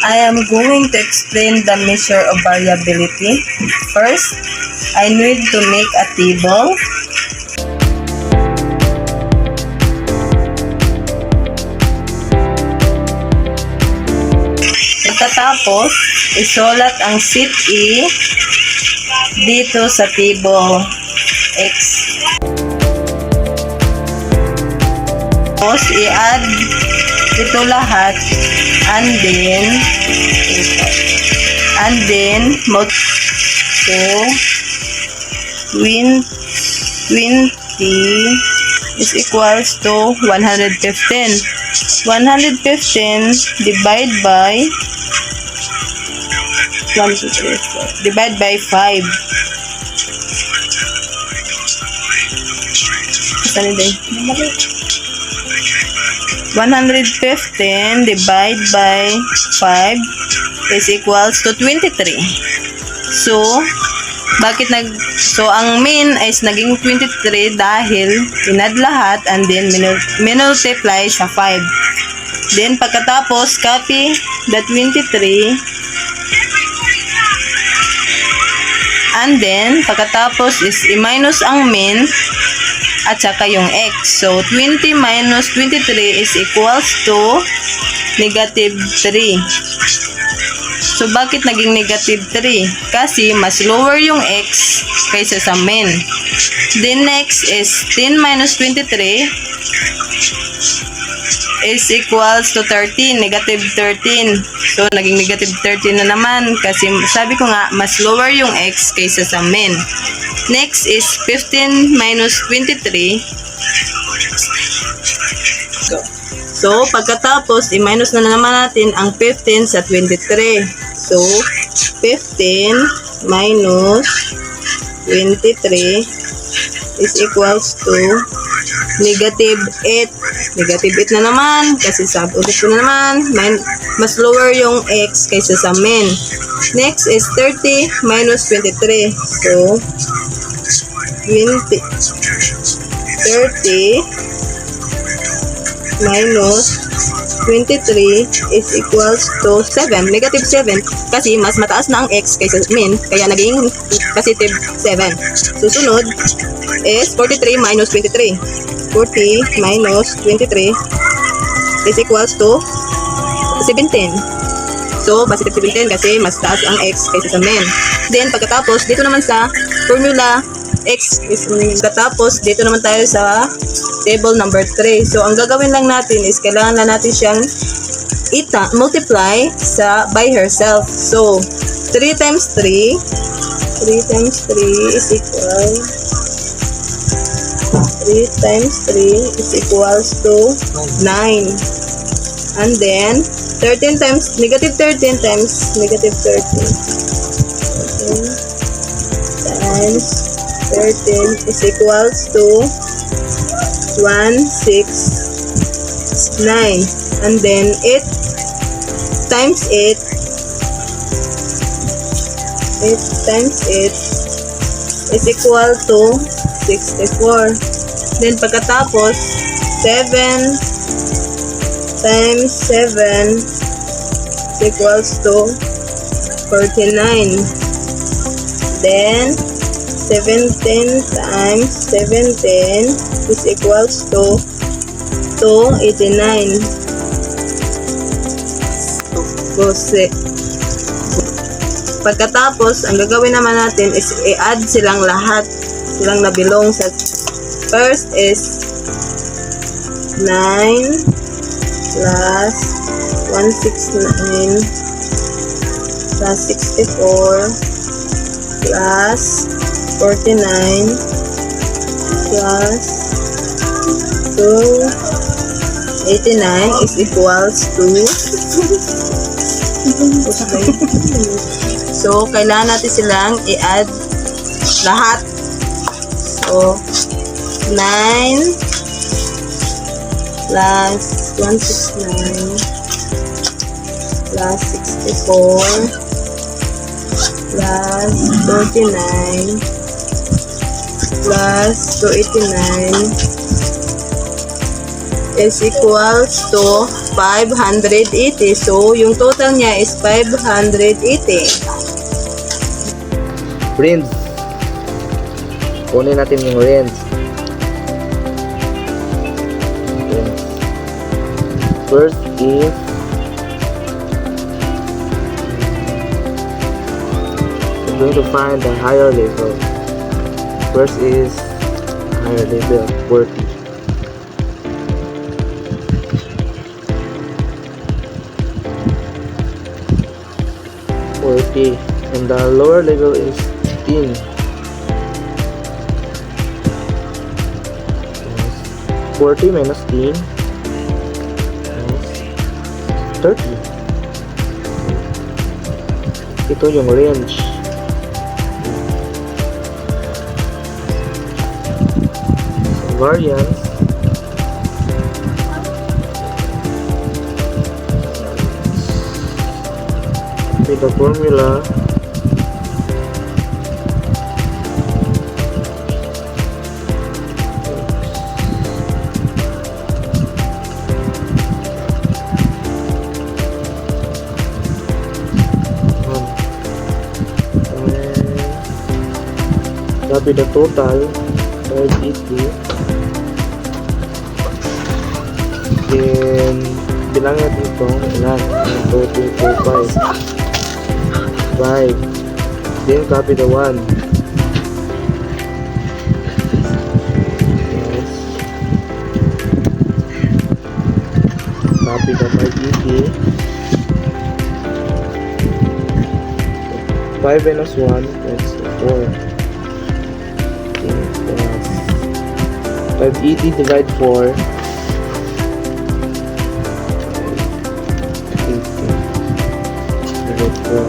I am going to explain the measure of variability. First, I need to make a table. Pagkatapos, isulat ang set E dito sa table X. Tapos, i-add ito lahat and then so 20 is equals to 115. 115 divide by 5. Saan din? 115 divide by 5 is equals to 23. So, ang mean is naging 23 dahil inad lahat and then minultiply sa 5. Then, pagkatapos, copy the 23 and then, pagkatapos is i-minus ang mean at saka yung x. So, 20 minus 23 is equals to negative 3. So, bakit naging negative 3? Kasi, mas lower yung x kaysa sa mean. Then, next is 10 minus 23 is equals to 13, negative 13. So, naging negative 13 na naman kasi sabi ko nga, mas lower yung x kaysa sa mean. Next is 15 minus 23. So, pagkatapos, i-minus na naman natin ang 15 sa 23. So, 15 minus 23 is equals to negative 8. Negative 8 na naman kasi ulit ko na naman, mas lower yung x kaysa sa mean. Next is 30 minus 23. So, 30 minus 23 is equals to 7. Negative 7 kasi mas mataas na ang x kaysa mean, kaya naging positive 7. Susunod is 43 minus 23. 40 minus 23 is equals to 17. So, positive 17 kasi mas taas ang x kaysa sa mean. Then, pagkatapos, dito naman sa formula, x is pagkatapos, dito naman tayo sa table number 3. So, ang gagawin lang natin is kailangan na natin siyang multiply by herself. So, 3 times 3 is equal 3 times 3 is equals to 9. And then, 13 times, negative 13 times negative 13. 13 times 13 is equals to 169. And then, 8 times 8. 8 times 8 is equal to 64. Then, pagkatapos, 7 times 7 is equals to 49. Then, 17 times 17 is equals to 289. Pagkatapos, ang gagawin naman natin is i-add silang lahat. Silang nabilong sa first is 9 plus 169 plus 64 plus 49 plus 289 is equals to so, kailangan natin silang i-add lahat. So, 9 plus 169 plus 64 plus 39 plus 289 is equals to 580. So, yung total niya is 580. Rinse. Kunin natin yung rinse. First is I'm going to find the higher level. First is higher level 40. And the lower level is 10. 40 minus 10 is 30. Ito yung range. Variance with the formula copy the total 580. Then bilang natin ito ilan 1, 2, 3, 4, 5 then copy the 1. Yes. Copy the 580. 5 minus 1 that's 4. 580 divide 4 divide 4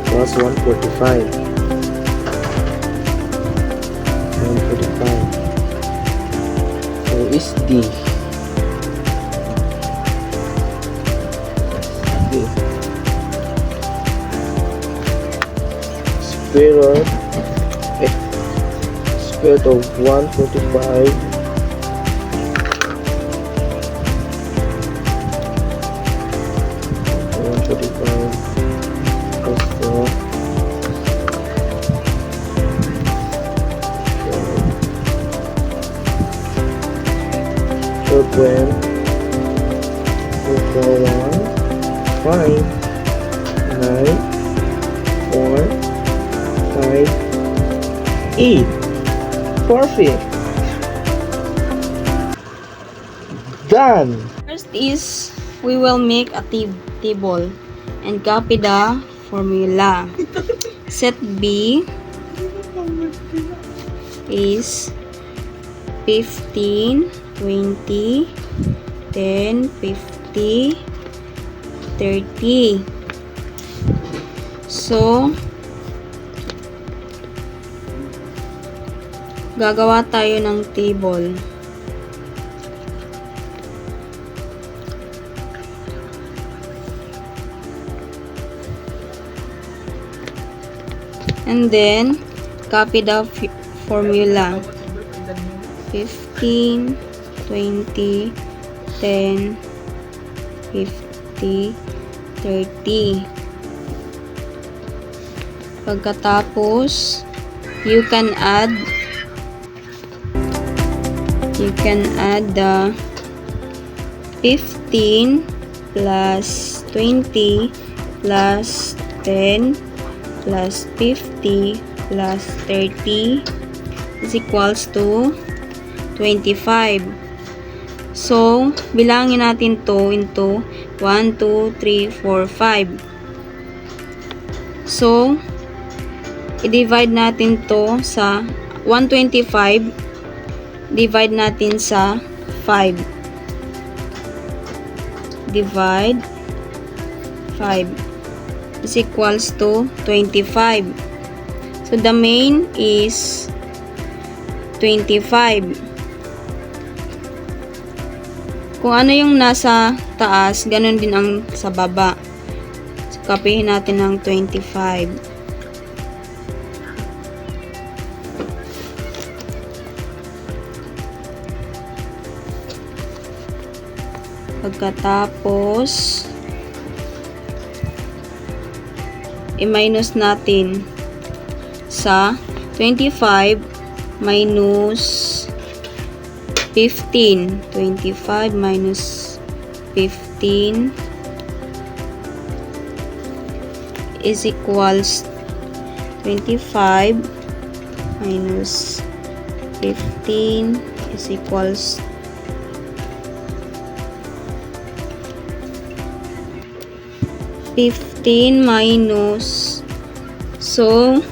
plus 145 so is D. Square root of 145 plus 4 open 441 5 9 4 5 8. Perfect. Done. First is we will make a table and copy the formula. Set B is 15, 20, 10, 50, 30. So, gagawa tayo ng table. And then, copy the formula. 15, 20, 10, 50, 30. Pagkatapos, you can add the 15 plus 20 plus 10 plus 50 plus 30 is equals to 25. So, bilangin natin to into 1, 2, 3, 4, 5. So, i-divide natin to sa 125 divide natin sa 5. Divide 5 is equals to 25. So, the main is 25. Kung ano yung nasa taas, ganun din ang sa baba. So, copyhin natin ng 25. Pagkatapos, i-minus natin sa 25 minus 15. 25 minus 15 is equals 25 minus 15 is equals 15 minus, so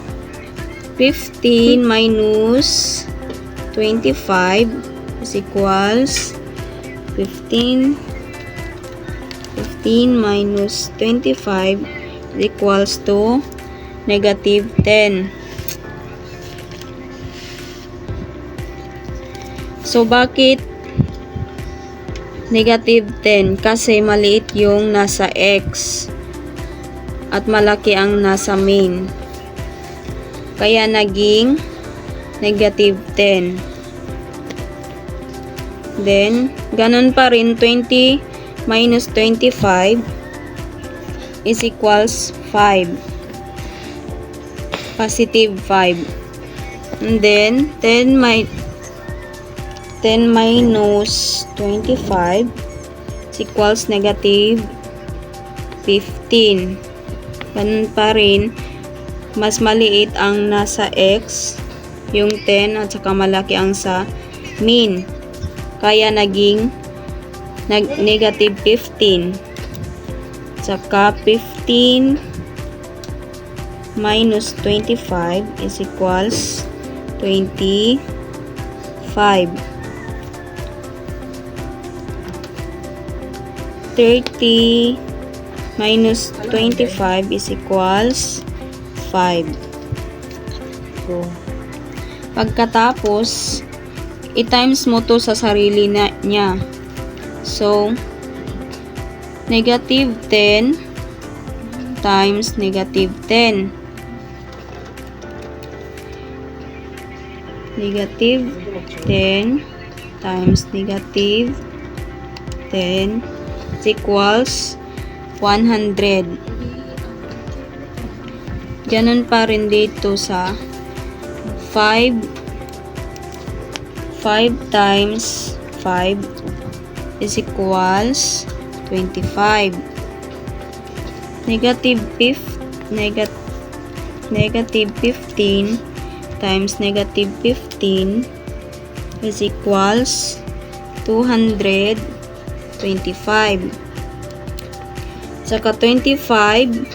15 minus 25 is equals 15 minus 25 is equals to negative 10. So bakit negative 10? Kasi maliit yung nasa x at malaki ang nasa main. Kaya naging negative 10. Then, ganun pa rin, 20 minus 25 is equals 5. Positive 5. And then, 10 minus 25 is equals negative 15. Ganun pa rin, mas maliit ang nasa x, yung 10, at saka malaki ang sa mean. Kaya naging negative 15. Saka 15 minus 25 is equals 25. 30 minus 25 is equals 5. So, pagkatapos, i-times mo to sa sarili niya. So, negative 10 times negative 10. Negative 10 times negative 10 is equals 100. Ganun pa rin dito sa 5 times 5 is equals 25. Negative 15 times negative 15 is equals 225. Saka 25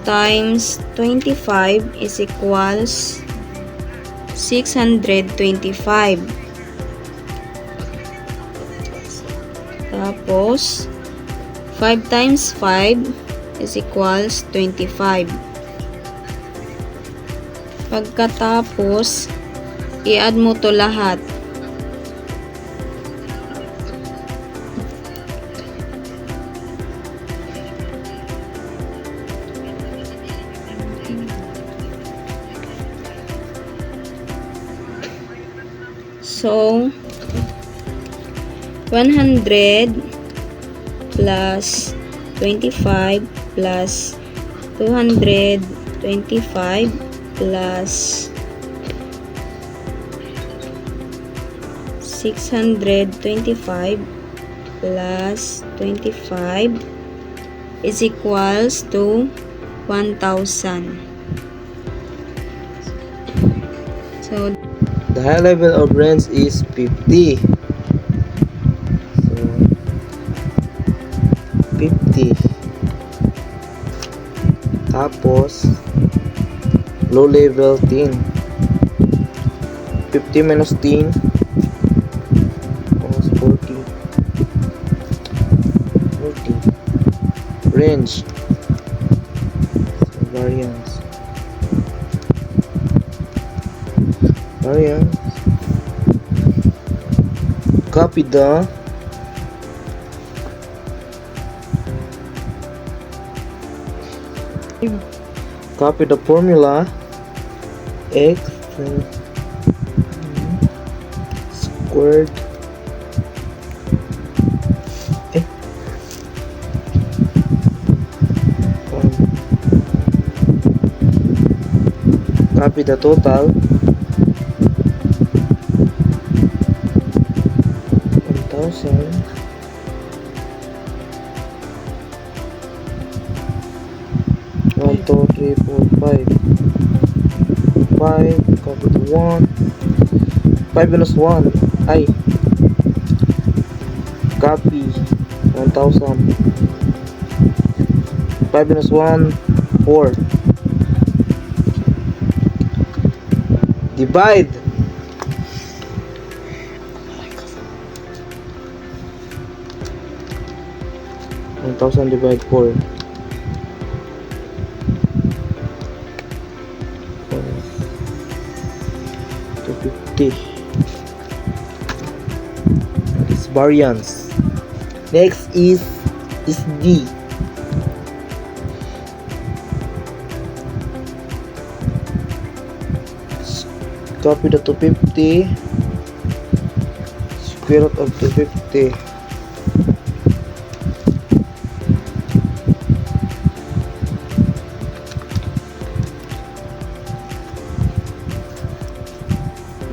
times 25 is equals 625. Tapos 5 times 5 is equals 25. Pagkatapos, i-add mo to lahat. So, 100 plus 25 plus 225 plus 625 plus 25 is equals to 1,000. So, The high level of range is 50. So, 50. Tapos, low level 10. 50 minus 10. Almost 40. 40. Range. So, variance. Variance. Copy the formula x squared Copy the total. 1,000. 1, 2, 3, 4, 5. 5, copy the 1. 5 minus 1. Ay. Copy. 1,000. 5 minus 1, 4. Divide. 1,000 divide 4. 250. It's variance. Next is D. Copy the 250. Square root of 250.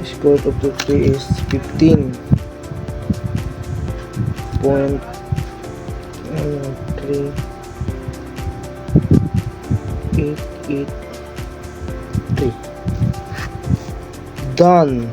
Square root of 250 is 15. Point 3 8 8 3. Done.